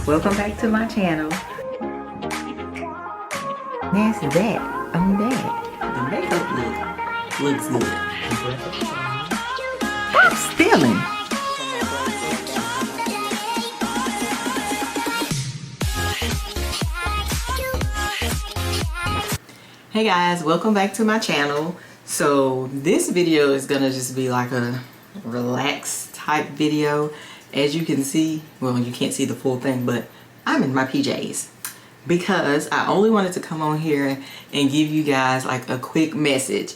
Welcome back to my channel. That's that on that. The makeup looks good. Stop stealing. Hey guys, welcome back to my channel. So this video is gonna just be like a relaxed type video. As you can see, well, you can't see the full thing, but I'm in my PJs because I only wanted to come on here and give you guys like a quick message.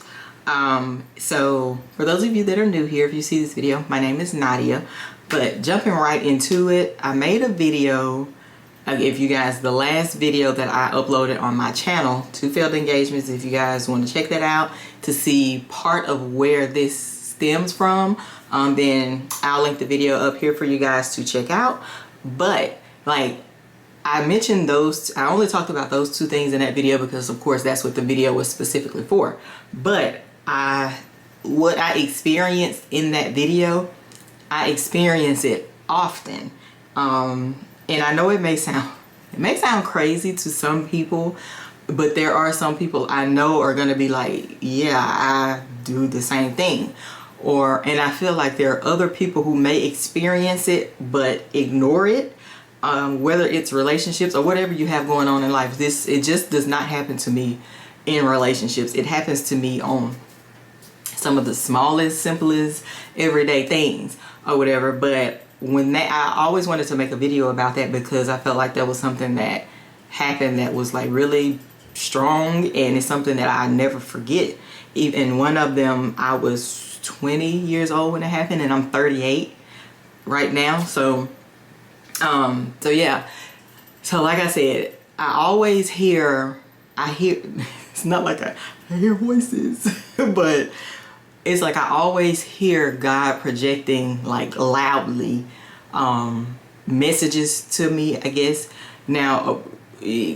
So for those of you that are new here, if you see this video, my name is Nadia. But jumping right into it, I made a video. I'll give you guys the last video that I uploaded on my channel, 2 failed engagements. If you guys want to check that out to see part of where this stems from, then I'll link the video up here for you guys to check out. But like I mentioned those, I only talked about those 2 things in that video because of course that's what the video was specifically for. But what I experienced in that video, I experience it often. And I know it may sound crazy to some people, but there are some people I know are gonna be like, yeah, I do the same thing. And I feel like there are other people who may experience it but ignore it, whether it's relationships or whatever you have going on in life. It just does not happen to me in relationships. It happens to me on some of the smallest, simplest, everyday things or whatever. But I always wanted to make a video about that because I felt like that was something that happened that was like really strong, and it's something that I never forget. Even one of them, I was 20 years old when it happened, and I'm 38 right now. So yeah. So like I said, I hear it's not like I hear voices, but it's like I always hear God projecting like loudly messages to me, I guess. Now,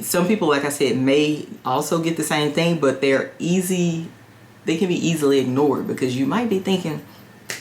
some people, like I said, may also get the same thing, but they can be easily ignored because you might be thinking,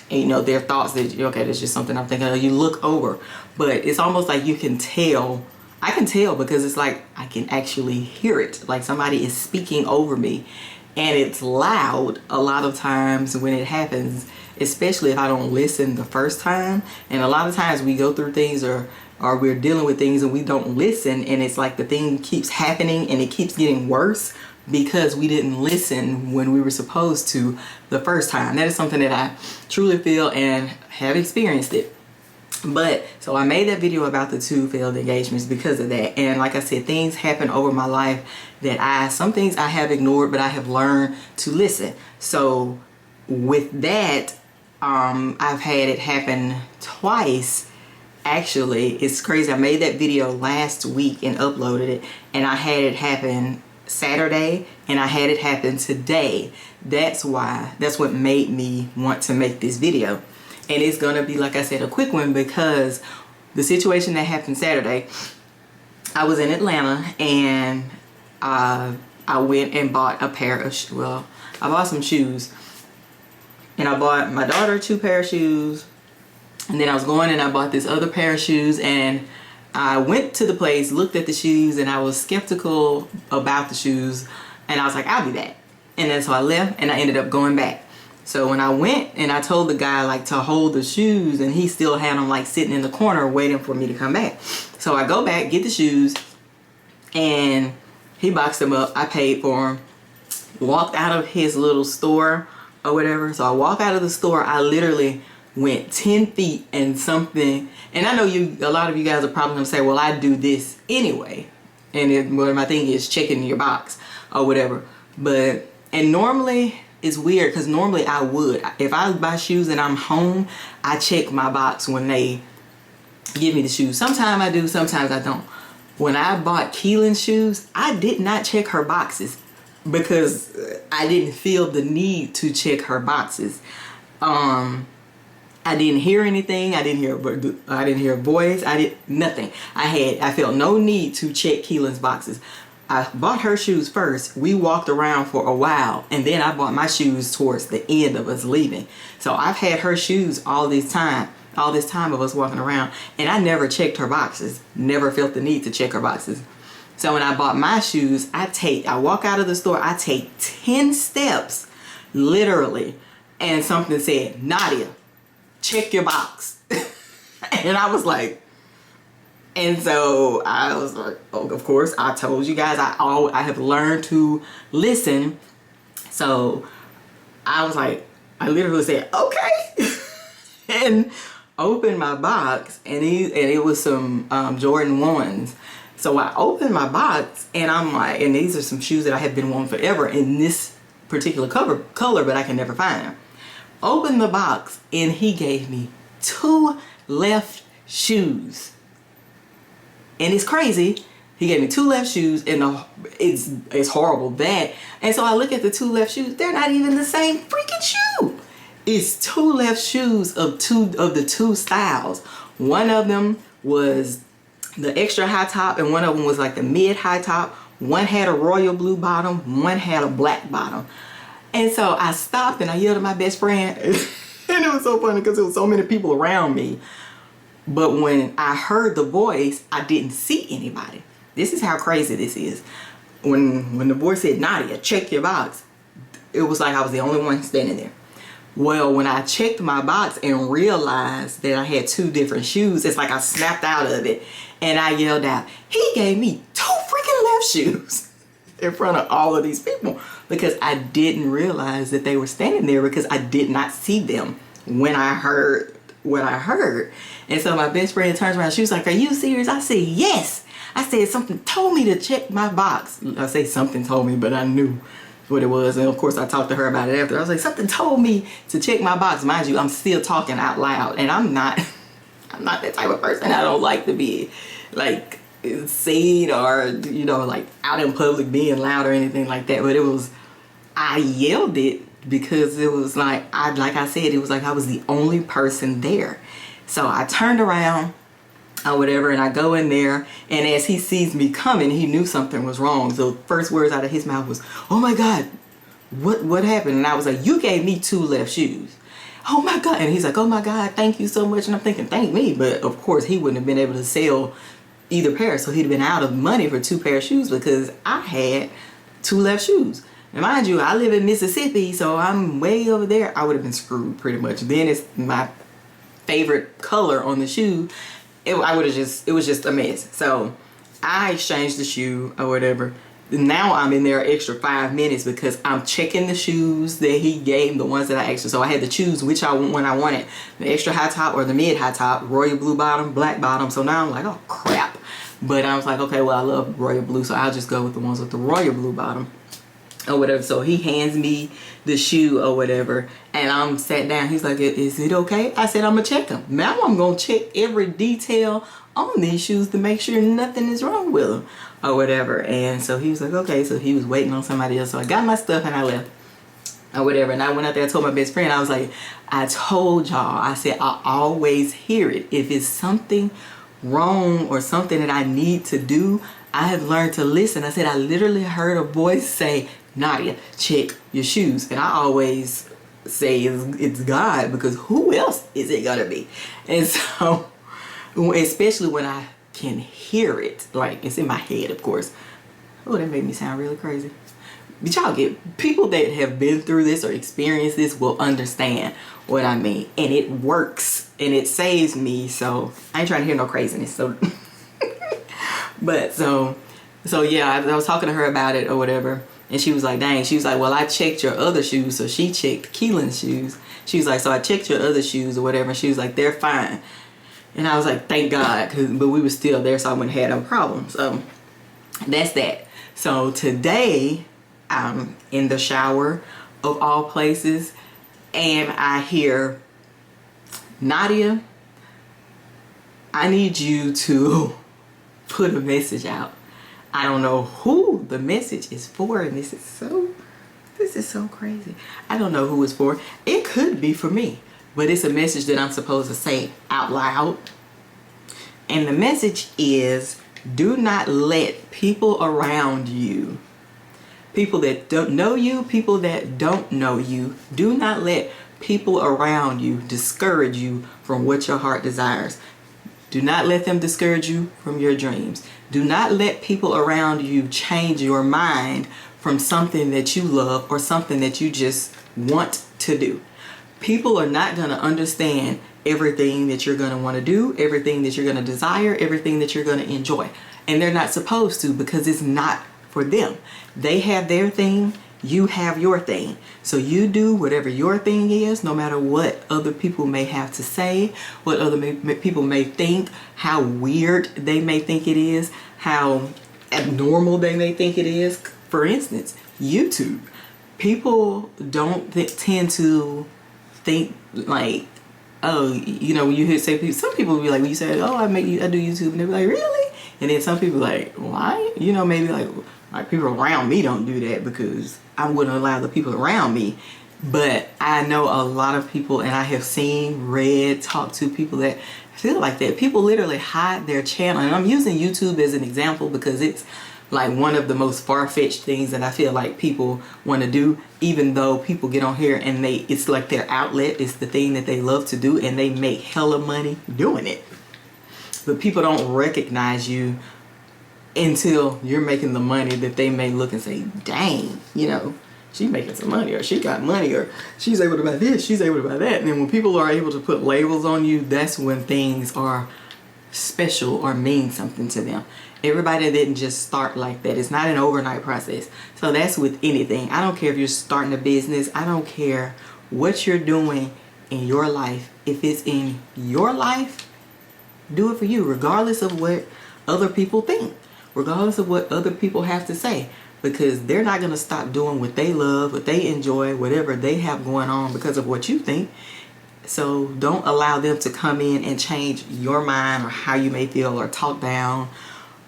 you know, their thoughts that, okay, that's just something I'm thinking of. You look over, but it's almost like you can tell. I can tell because it's like I can actually hear it. Like somebody is speaking over me. And it's loud a lot of times when it happens, especially if I don't listen the first time. And a lot of times we go through things or we're dealing with things and we don't listen, and it's like the thing keeps happening and it keeps getting worse because we didn't listen when we were supposed to the first time. That is something that I truly feel and have experienced it. But so I made that video about the 2 failed engagements because of that. And like I said, things happen over my life that some things I have ignored, but I have learned to listen. So with that, I've had it happen twice. Actually, it's crazy. I made that video last week and uploaded it, and I had it happen Saturday and I had it happen today. That's what made me want to make this video. And it's gonna be, like I said, a quick one because the situation that happened Saturday, I was in Atlanta and I went and bought a pair of I bought some shoes, and I bought my daughter 2 pair of shoes, and then I was going and I bought this other pair of shoes, and I went to the place, looked at the shoes, and I was skeptical about the shoes, and I was like, I'll be back. And then so I left and I ended up going back. So when I went and I told the guy like to hold the shoes, and he still had them like sitting in the corner waiting for me to come back. So I go back, get the shoes, and he boxed them up. I paid for them, walked out of his little store or whatever. So I walk out of the store. I literally went 10 feet and something. And I know a lot of you guys are probably gonna say, well, I do this anyway. And my thing is checking your box or whatever. And normally, it's weird because normally I would. If I buy shoes and I'm home, I check my box when they give me the shoes. Sometimes I do, sometimes I don't. When I bought Keelan's shoes, I did not check her boxes because I didn't feel the need to check her boxes. I didn't hear anything. I didn't hear a voice. Nothing. I felt no need to check Keelan's boxes. I bought her shoes first. We walked around for a while, and then I bought my shoes towards the end of us leaving. So I've had her shoes all this time. all this time of us walking around, and I never checked her boxes, never felt the need to check her boxes. So when I bought my shoes, I walk out of the store, I take 10 steps, literally, and something said, Nadia, check your box. And I was like, and so I was like, oh, of course, I told you guys, I have learned to listen. So I was like, I literally said, okay. And opened my box, and it was some Jordan 1s. So I opened my box, and I'm like, and these are some shoes that I have been wanting forever in this particular color, but I can never find them. Opened the box, and he gave me 2 left shoes. And it's crazy. He gave me 2 left shoes, and it's horrible that. And so I look at the 2 left shoes. They're not even the same freaking shoe. It's 2 left shoes of the 2 styles. One of them was the extra high top, and one of them was like the mid high top. One had a royal blue bottom, one had a black bottom. And so I stopped and I yelled at my best friend. And it was so funny because there was so many people around me. But when I heard the voice, I didn't see anybody. This is how crazy this is. When the voice said, Nadia, check your box, it was like I was the only one standing there. Well, when I checked my box and realized that I had 2 different shoes, it's like I snapped out of it. And I yelled out, he gave me 2 freaking left shoes in front of all of these people, because I didn't realize that they were standing there, because I did not see them when I heard what I heard. And so my best friend turns around, she was like, are you serious? I said, yes. I said, something told me to check my box. I say something told me, but I knew what it was. And of course I talked to her about it after. I was like, something told me to check my box. Mind you, I'm still talking out loud, and I'm not that type of person. I don't like to be like seen or, you know, like out in public being loud or anything like that. But I yelled it because it was like I said, it was like I was the only person there. So I turned around or whatever, and I go in there, and as he sees me coming, he knew something was wrong. So first words out of his mouth was, oh my God, what happened? And I was like, you gave me 2 left shoes. Oh my God. And he's like, oh my God, thank you so much. And I'm thinking, thank me. But of course he wouldn't have been able to sell either pair. So he'd have been out of money for 2 pair of shoes, because I had 2 left shoes. And mind you, I live in Mississippi, so I'm way over there. I would have been screwed pretty much. Then it's my favorite color on the shoe. It was just a mess. So I exchanged the shoe or whatever. Now I'm in there an extra 5 minutes because I'm checking the shoes that he gave, the ones that I asked for. So I had to choose which one I wanted, the extra high top or the mid high top, royal blue bottom, black bottom. So now I'm like, oh crap. But I was like, okay, well, I love royal blue, so I'll just go with the ones with the royal blue bottom or whatever. So he hands me the shoe or whatever, and I'm sat down. He's like, is it okay? I said, I'm gonna check them. Now I'm gonna check every detail on these shoes to make sure nothing is wrong with them or whatever. And so he was like, okay. So he was waiting on somebody else. So I got my stuff and I left or whatever. And I went out there, I told my best friend, I was like, I told y'all, I said, I always hear it. If it's something wrong or something that I need to do, I have learned to listen. I said, I literally heard a voice say, Nadia, check your shoes. And I always say it's God, because who else is it gonna be? And so, especially when I can hear it, like it's in my head, of course. Oh, that made me sound really crazy. But y'all get, people that have been through this or experienced this will understand what I mean. And it works and it saves me. So I ain't trying to hear no craziness. So, but so yeah, I was talking to her about it or whatever. And she was like, dang, she was like, well, I checked your other shoes. So she checked Keelan's shoes. She was like, so I checked your other shoes or whatever. And she was like, they're fine. And I was like, thank God. But we were still there, so I wouldn't have no problem. So that's that. So today, I'm in the shower of all places. And I hear, Nadia, I need you to put a message out. I don't know who the message is for, and this is so crazy. I don't know who it's for. It could be for me, but it's a message that I'm supposed to say out loud. And the message is, do not let people around you, people that don't know you, people that don't know you, do not let people around you discourage you from what your heart desires. Do not let them discourage you from your dreams. Do not let people around you change your mind from something that you love or something that you just want to do. People are not going to understand everything that you're going to want to do, everything that you're going to desire, everything that you're going to enjoy. And they're not supposed to, because it's not for them. They have their thing. You have your thing. So you do whatever your thing is, no matter what other people may have to say, what other people may think, how weird they may think it is, how abnormal they may think it is. For instance, YouTube. People don't tend to think like, oh, you know, when you hear say, some people will be like, when you say, oh, I do YouTube, and they're like, really? And then some people like, why? You know, maybe like people around me don't do that because I wouldn't allow the people around me. But I know a lot of people, and I have seen, read, talked to people that feel like that. People literally hide their channel. And I'm using YouTube as an example because it's like one of the most far-fetched things that I feel like people want to do, even though people get on here and it's like their outlet. It's the thing that they love to do, and they make hella money doing it. But people don't recognize you until you're making the money that they may look and say, dang, you know, she's making some money, or she got money, or she's able to buy this, she's able to buy that. And then when people are able to put labels on you, that's when things are special or mean something to them. Everybody didn't just start like that. It's not an overnight process. So that's with anything. I don't care if you're starting a business. I don't care what you're doing in your life. If it's in your life, do it for you, regardless of what other people think, regardless of what other people have to say, because they're not going to stop doing what they love, what they enjoy, whatever they have going on because of what you think. So don't allow them to come in and change your mind or how you may feel, or talk down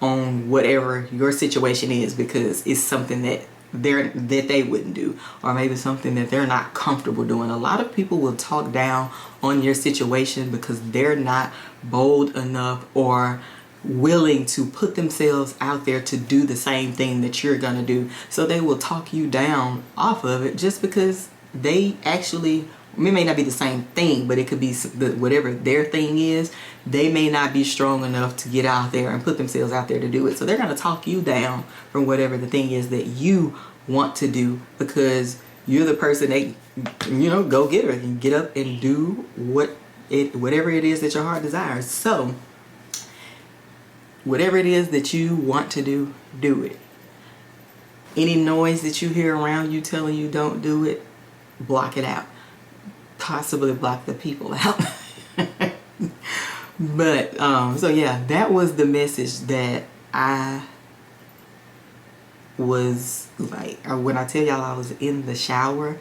on whatever your situation is because it's something that they wouldn't do, or maybe something that they're not comfortable doing. A lot of people will talk down on your situation because they're not bold enough or willing to put themselves out there to do the same thing that you're gonna do. So they will talk you down off of it just because they actually, it may not be the same thing, but it could be whatever their thing is. They may not be strong enough to get out there and put themselves out there to do it. So they're going to talk you down from whatever the thing is that you want to do, because you're the person that, you know, go get her and get up and do whatever it is that your heart desires. So whatever it is that you want to do, do it. Any noise that you hear around you telling you don't do it, block it out. Possibly block the people out. But so yeah, that was the message that I was like, when I tell y'all I was in the shower,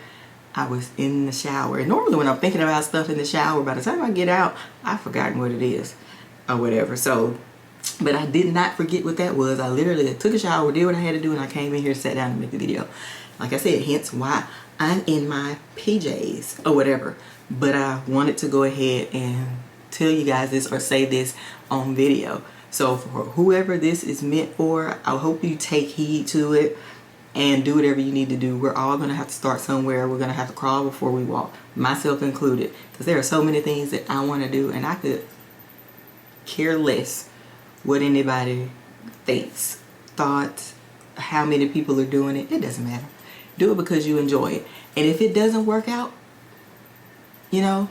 I was in the shower. And normally when I'm thinking about stuff in the shower, by the time I get out, I've forgotten what it is or whatever. So, but I did not forget what that was. I literally took a shower, did what I had to do, and I came in here, sat down, and made the video. Like I said, hence why I'm in my PJs or whatever. But I wanted to go ahead and tell you guys this, or say this on video. So for whoever this is meant for, I hope you take heed to it and do whatever you need to do. We're all going to have to start somewhere. We're going to have to crawl before we walk, myself included, because there are so many things that I want to do, and I could care less what anybody thinks, thoughts, how many people are doing it. It doesn't matter. Do it because you enjoy it. And if it doesn't work out, you know,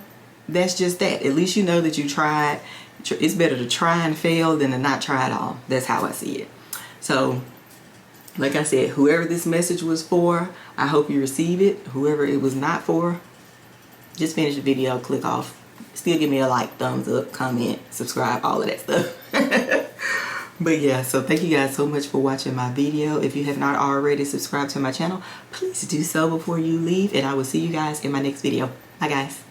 that's just that. At least you know that you tried. It's better to try and fail than to not try at all. That's how I see it. So, like I said, whoever this message was for, I hope you receive it. Whoever it was not for, just finish the video, click off. Still give me a like, thumbs up, comment, subscribe, all of that stuff. But yeah, so thank you guys so much for watching my video. If you have not already subscribed to my channel, please do so before you leave. And I will see you guys in my next video. Bye guys.